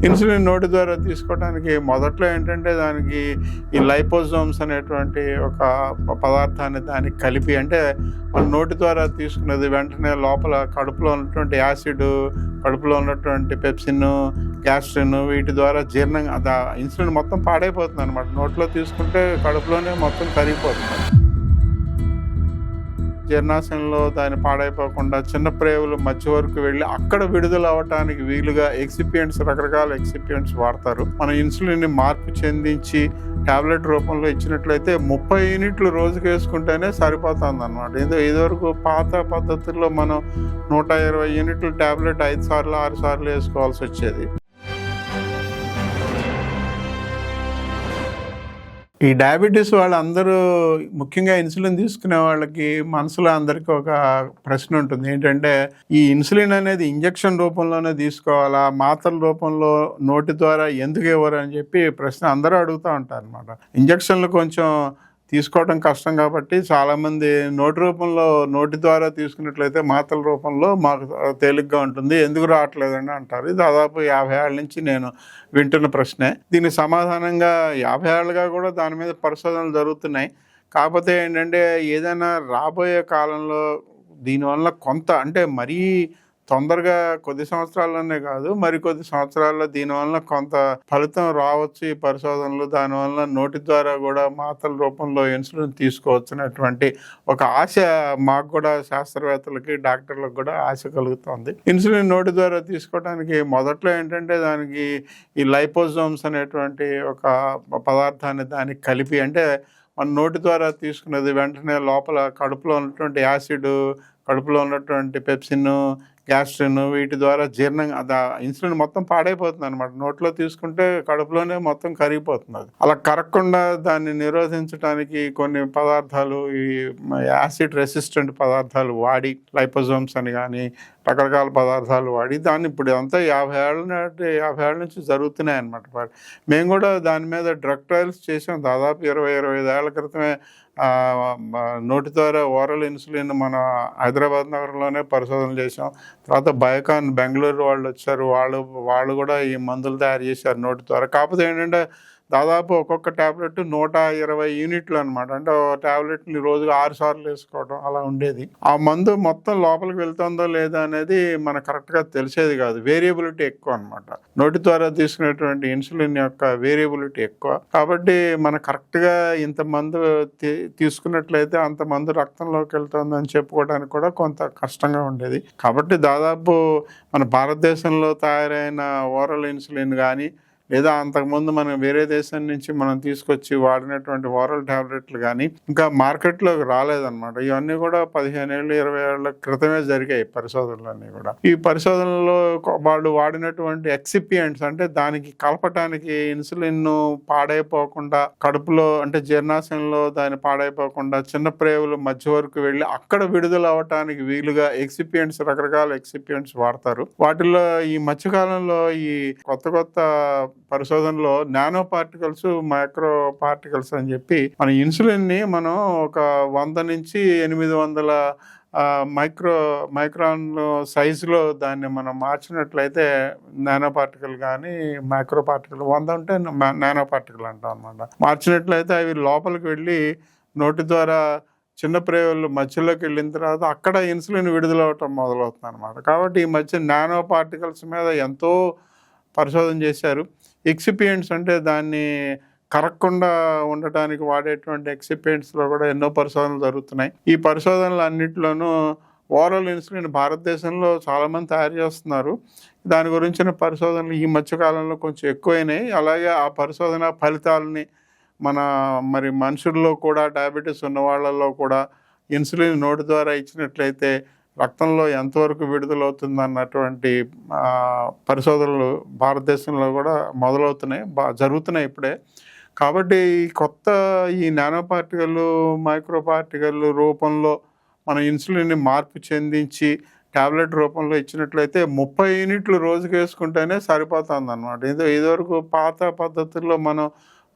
Insulin నోటి ద్వారా తీసుకోవడానికి మొదట్లో ఏంటంటే దానికి ఈ లైపోజోమ్స్ అనేటువంటి ఒక పదార్థాన్ని దానికి కలిపి, అంటే మన నోటి ద్వారా తీసుకున్నది వెంటనే లోపల కడుపులో ఉన్నటువంటి యాసిడ్, కడుపులో ఉన్నటువంటి పెప్సిన్, గ్యాస్ట్రిన్ వీటి ద్వారా జీర్ణం ఇన్సులిన్ మొత్తం పాడైపోతుంది అనమాట. నోట్లో తీసుకుంటే కడుపులోనే మొత్తం కరిగిపోతుంది. జీర్ణాశయంలో దాన్ని పాడైపోకుండా చిన్న ప్రేవులు మధ్య వరకు వెళ్ళి అక్కడ విడుదల అవ్వటానికి వీలుగా ఎక్సిపియంట్స్, రకరకాల ఎక్సిపియంట్స్ వాడతారు. మనం ఇన్సులిన్ని మార్పు చెందించి టాబ్లెట్ రూపంలో ఇచ్చినట్లయితే 30 యూనిట్లు రోజుకి వేసుకుంటేనే సరిపోతుంది అనమాట. ఇదివరకు పాత పద్ధతుల్లో మనం 120 యూనిట్లు టాబ్లెట్ 5 సార్లు 6 సార్లు వేసుకోవాల్సి వచ్చేది. ఈ డయాబెటీస్ వాళ్ళందరూ ముఖ్యంగా ఇన్సులిన్ తీసుకునే వాళ్ళకి మనసులో అందరికీ ఒక ప్రశ్న ఉంటుంది. ఏంటంటే ఈ ఇన్సులిన్ అనేది ఇంజెక్షన్ రూపంలోనే తీసుకోవాలా, మాత్రల రూపంలో నోటి ద్వారా ఎందుకు ఇవ్వరు అని చెప్పి ప్రశ్న అందరూ అడుగుతూ ఉంటారు అనమాట. ఇంజెక్షన్లు కొంచెం తీసుకోవడం కష్టం కాబట్టి చాలామంది నోటి ద్వారా తీసుకున్నట్లయితే మాత్రల రూపంలో మాకు తేలిగ్గా ఉంటుంది, ఎందుకు రావట్లేదని అంటారు. ఇది దాదాపు 50 ఏళ్ళ నుంచి నేను వింటున్న ప్రశ్నే. దీనికి సమాధానంగా 50 ఏళ్ళుగా కూడా దాని మీద పరిశోధనలు జరుగుతున్నాయి. కాకపోతే ఏంటంటే ఏదైనా రాబోయే కాలంలో దీనివల్ల కొంత, అంటే మరీ తొందరగా కొద్ది సంవత్సరాల్లోనే కాదు, మరికొద్ది సంవత్సరాల్లో దీనివల్ల కొంత ఫలితం రావచ్చు. ఈ పరిశోధనలు దానివల్ల నోటి ద్వారా కూడా మాత్రల రూపంలో ఇన్సులిన్ తీసుకోవచ్చినటువంటి ఒక ఆశ మాకు కూడా, శాస్త్రవేత్తలకి, డాక్టర్లకు కూడా ఆశ కలుగుతుంది. ఇన్సులిన్ నోటి ద్వారా తీసుకోవడానికి మొదట్లో ఏంటంటే దానికి ఈ లైపోజోమ్స్ అనేటువంటి ఒక పదార్థాన్ని దానికి కలిపి, అంటే మన నోటి ద్వారా తీసుకున్నది వెంటనే లోపల కడుపులో ఉన్నటువంటి యాసిడ్, కడుపులో ఉన్నటువంటి పెప్సిన్, గ్యాస్ట్రిన్ వీటి ద్వారా జీర్ణం ఇన్సులిన్ మొత్తం పాడైపోతుంది అనమాట. నోట్లో తీసుకుంటే కడుపులోనే మొత్తం కరిగిపోతుంది. అలా కరగకుండా దాన్ని నిరోధించడానికి కొన్ని పదార్థాలు, ఈ యాసిడ్ రెసిస్టెంట్ పదార్థాలు వాడి, లైపోజోమ్స్ అని కానీ రకరకాల పదార్థాలు వాడి దాన్ని ఇప్పుడు అంతా 50 ఏళ్ళ నుంచి జరుగుతున్నాయి అనమాట. మేము కూడా దాని మీద డ్రగ్ ట్రయల్స్ చేసాం. దాదాపు 20-25 ఏళ్ల క్రితమే నోటి ద్వారా ఓరల్ ఇన్సులిన్ మన హైదరాబాద్ నగరంలోనే పరిశోధనలు చేసాం. తర్వాత బయోకాన్ బెంగళూరు వాళ్ళు వచ్చారు, వాళ్ళు కూడా ఈ మందులు తయారు చేశారు నోటి ద్వారా. కాకపోతే ఏంటంటే దాదాపు ఒక్కొక్క ట్యాబ్లెట్ 120 యూనిట్లు అనమాట. అంటే ట్యాబ్లెట్ని రోజుగా 6 సార్లు వేసుకోవడం అలా ఉండేది. ఆ మందు మొత్తం లోపలికి వెళ్తుందో లేదా అనేది మనకు కరెక్ట్గా తెలిసేది కాదు. వేరియబిలిటీ ఎక్కువ అనమాట. నోటి ద్వారా తీసుకునేటువంటి ఇన్సులిన్ యొక్క వేరియబిలిటీ ఎక్కువ కాబట్టి మనం కరెక్ట్గా ఇంత మందు తీసుకున్నట్లయితే అంత మందు రక్తంలోకి వెళ్తుందని చెప్పుకోవడానికి కూడా కొంత కష్టంగా ఉండేది. కాబట్టి దాదాపు మన భారతదేశంలో తయారైన ఓరల్ ఇన్సులిన్ కానీ, లేదా అంతకుముందు మనం వేరే దేశం నుంచి మనం తీసుకొచ్చి వాడినటువంటి ఓరల్ ట్యాబ్లెట్లు కానీ ఇంకా మార్కెట్లోకి రాలేదన్నమాట. ఇవన్నీ కూడా 15 ఏళ్ళు 20 ఏళ్ల క్రితమే జరిగాయి పరిశోధనలన్నీ కూడా. ఈ పరిశోధనలో వాళ్ళు వాడినటువంటి ఎక్సిపియంట్స్, అంటే దానికి కలపటానికి ఇన్సులిన్ పాడైపోకుండా కడుపులో, అంటే జీర్ణాశయంలో దాన్ని పాడైపోకుండా చిన్న ప్రేవులు మధ్య వరకు వెళ్ళి అక్కడ విడుదల అవ్వటానికి వీలుగా ఎక్సిపియంట్స్, రకరకాల ఎక్సిపియంట్స్ వాడతారు. వాటిల్లో ఈ మధ్యకాలంలో ఈ కొత్త పరిశోధనలో నానో పార్టికల్స్, మైక్రో పార్టికల్స్ అని చెప్పి మన ఇన్సులిన్ని మనం ఒక 100 నుంచి 800 మైక్రాన్ సైజులో దాన్ని మనం మార్చినట్లయితే నానో పార్టికల్ కానీ మైక్రో పార్టికల్, 100 ఉంటే నానో పార్టికల్ అంటాం అనమాట. మార్చినట్లయితే అవి లోపలికి వెళ్ళి నోటి ద్వారా చిన్న ప్రేవులు మధ్యలోకి వెళ్ళిన తర్వాత అక్కడ ఇన్సులిన్ విడుదలవటం మొదలవుతుంది అనమాట. కాబట్టి ఈ మధ్య నానో పార్టికల్స్ మీద ఎంతో పరిశోధన చేశారు. ఎక్సిపియంట్స్, అంటే దాన్ని కరగకుండా ఉండటానికి వాడేటువంటి ఎక్సిపియంట్స్లో కూడా ఎన్నో పరిశోధనలు జరుగుతున్నాయి. ఈ పరిశోధనలు అన్నింటిలోనూ ఓరల్ ఇన్సులిన్ భారతదేశంలో చాలామంది తయారు చేస్తున్నారు. దాని గురించిన పరిశోధనలు ఈ మధ్యకాలంలో కొంచెం ఎక్కువైనాయి. అలాగే ఆ పరిశోధన ఫలితాలని మరి మనుషుల్లో కూడా, డయాబెటీస్ ఉన్న వాళ్ళల్లో కూడా ఇన్సులిన్ నోటి ద్వారా ఇచ్చినట్లయితే రక్తంలో ఎంతవరకు విడుదలవుతుంది అన్నటువంటి పరిశోధనలు భారతదేశంలో కూడా మొదలవుతున్నాయి, జరుగుతున్నాయి ఇప్పుడే. కాబట్టి ఈ నానో పార్టికల్, మైక్రో పార్టికల్ రూపంలో మన ఇన్సులిన్ని మార్పు చెందించి టాబ్లెట్ రూపంలో ఇచ్చినట్లయితే 30 యూనిట్లు రోజుకి వేసుకుంటేనే సరిపోతుంది అనమాట. ఇదివరకు పాత పద్ధతుల్లో మనం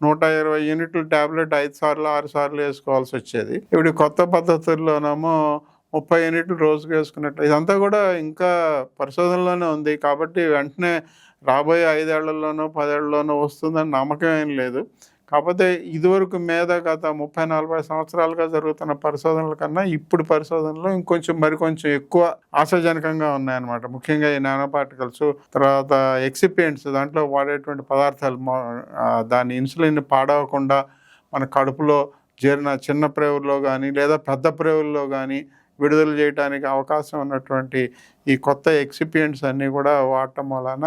120 యూనిట్లు టాబ్లెట్ 5 సార్లు 6 సార్లు వేసుకోవాల్సి వచ్చేది. ఇప్పుడు కొత్త పద్ధతుల్లోనేమో 30 యూనిట్లు రోజుకి వేసుకున్నట్లు ఇదంతా కూడా ఇంకా పరిశోధనలోనే ఉంది. కాబట్టి వెంటనే రాబోయే 5 ఏళ్లలోనో 10 ఏళ్లలోనో వస్తుందని నమ్మకం ఏం లేదు. కాకపోతే ఇదివరకు మీద గత 30, 40 సంవత్సరాలుగా జరుగుతున్న పరిశోధనల కన్నా ఇప్పుడు పరిశోధనలు ఇంకొంచెం మరికొంచెం ఎక్కువ ఆశాజనకంగా ఉన్నాయన్నమాట. ముఖ్యంగా ఈ నానో పార్టికల్స్, తర్వాత ఎక్సిపియంట్స్ దాంట్లో వాడేటువంటి పదార్థాలు దాని ఇన్సులిన్ పాడవకుండా మన కడుపులో చిన్న ప్రేవుల్లో కానీ లేదా పెద్ద ప్రేవుల్లో కానీ విడుదల చేయడానికి అవకాశం ఉన్నటువంటి ఈ కొత్త ఎక్సిపియంట్స్ అన్నీ కూడా వాడటం వలన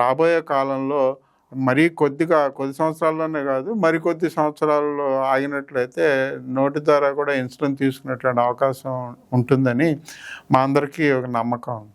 రాబోయే కాలంలో కొద్ది సంవత్సరాల్లోనే కాదు, మరికొద్ది సంవత్సరాల్లో ఆగినట్లయితే నోటి ద్వారా కూడా ఇన్సులిన్ తీసుకునేటువంటి అవకాశం ఉంటుందని మా అందరికీ ఒక నమ్మకం.